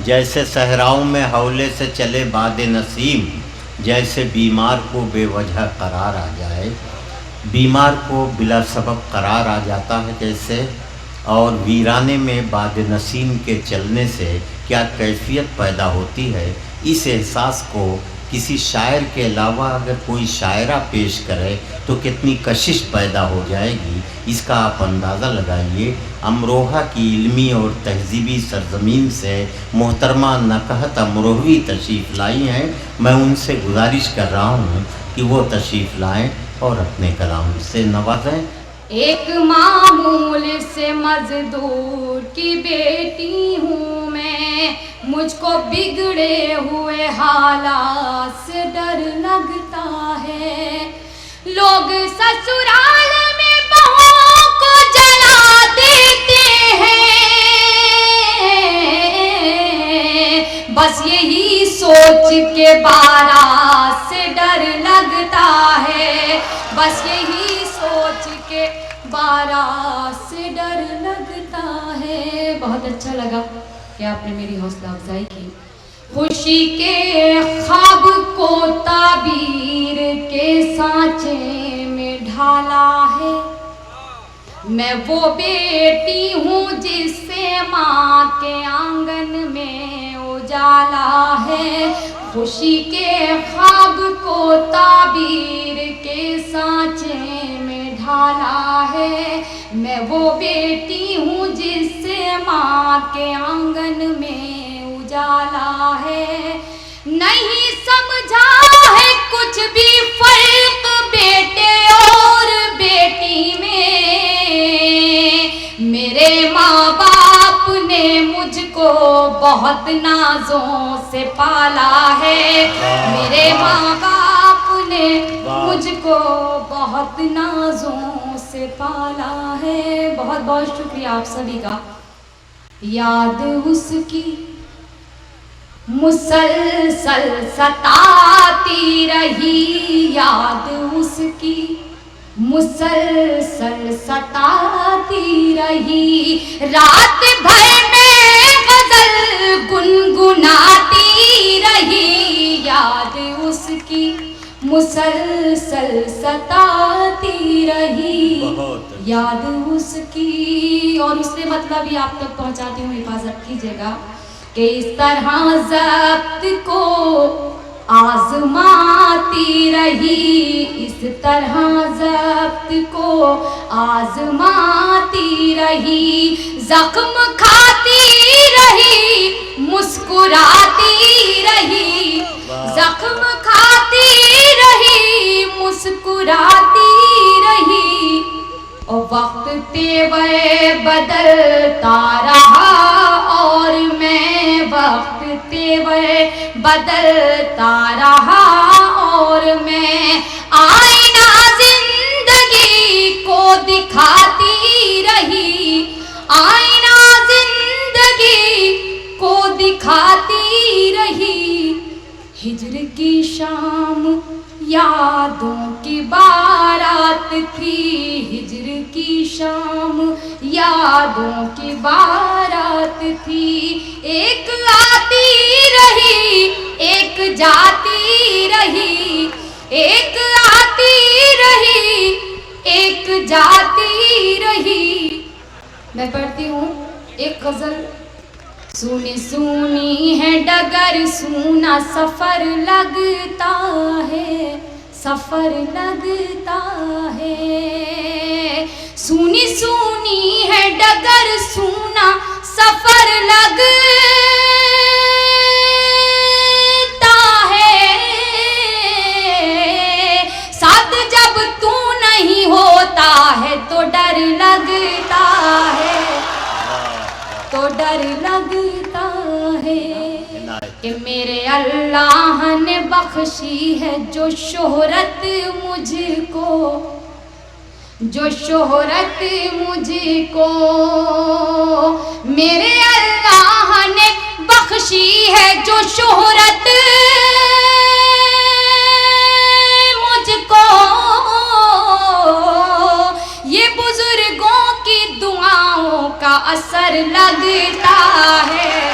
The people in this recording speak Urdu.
جیسے صحراؤں میں ہولے سے چلے باد نسیم، جیسے بیمار کو بے وجہ قرار آ جائے، بیمار کو بلا سبب قرار آ جاتا ہے جیسے، اور ویرانے میں باد نسیم کے چلنے سے کیا کیفیت پیدا ہوتی ہے، اس احساس کو کسی شاعر کے علاوہ اگر کوئی شاعرہ پیش کرے تو کتنی کشش پیدا ہو جائے گی، اس کا آپ اندازہ لگائیے۔ امروہہ کی علمی اور تہذیبی سرزمین سے محترمہ نکہت امروہوی تشریف لائی ہیں۔ میں ان سے گزارش کر رہا ہوں کہ وہ تشریف لائیں اور اپنے کلام سے نوازیں۔ ایک معمول سے مزدور کی بیٹی ہوں میں، مجھ کو بگڑے ہوئے حالات سے ڈر لگتا ہے۔ لوگ سسرال میں بہوؤں کو جلا دیتے ہیں، بس یہی سوچ کے بارات سے ڈر لگتا ہے، بس یہی سوچ کے بارات سے ڈر لگتا ہے۔ بہت اچھا لگا کہ آپ نے میری حوصلہ افزائی کی۔ خوشی کے خواب کو تعبیر کے سانچے میں ڈھالا ہے، میں وہ بیٹی ہوں جس سے ماں کے آنگن میں اجالا ہے۔ خوشی کے خواب کو تعبیر کے سانچے میں ڈھالا ہے، میں وہ بیٹی ہوں جس سے ماں کے آنگن میں اجالا ہے۔ نہیں سمجھا ہے کچھ بھی فرق بیٹے اور بیٹی میں، میرے ماں باپ نے مجھ کو بہت نازوں سے پالا ہے، میرے ماں باپ نے مجھ کو بہت نازوں سے پالا ہے۔ بہت بہت شکریہ آپ سبھی کا۔ یاد اس کی مسلسل ستاتی رہی، یاد اس کی مسلسل ستاتی رہی، رات بھر میں غزل گنگناتی رہی، یاد اس کی مسلسل ستاتی رہی، یاد اس کی۔ اور اس سے مطلب ہی آپ تک پہنچاتی ہوں، حفاظت کیجیے گا کہ اس طرح ضبط کو آزماتی رہی، اس طرح ضبط کو آزماتی رہی، زخم کھاتی رہی مسکراتی رہی، زخم کھاتی رہی مسکراتی رہی، اور وقت تیور بدلتا رہا اور میں وقت تیور بدلتا رہا اور میں آئینہ زندگی کو دکھاتی رہی، آئینہ زندگی کو دکھاتی رہی۔ ہجر کی شام یادوں کی بارات تھی، ہجر کی شام یادوں کی بارات تھی، ایک آتی رہی ایک جاتی رہی، ایک آتی رہی ایک جاتی رہی۔ میں پڑھتی ہوں ایک غزل۔ سونی سونی ہے ڈگر سونا سفر لگتا ہے، سفر لگتا ہے، سونی سونی ہے ڈگر سونا سفر لگتا ہے، ساتھ جب تو نہیں ہوتا ہے تو ڈر لگتا ہے، تو ڈر لگتا ہے کہ میرے اللہ نے بخشی ہے جو شہرت مجھ کو، جو شہرت مجھ کو، میرے اللہ نے بخشی ہے جو شہرت مجھ کو، یہ بزرگوں کی دعاؤں کا اثر لگتا ہے،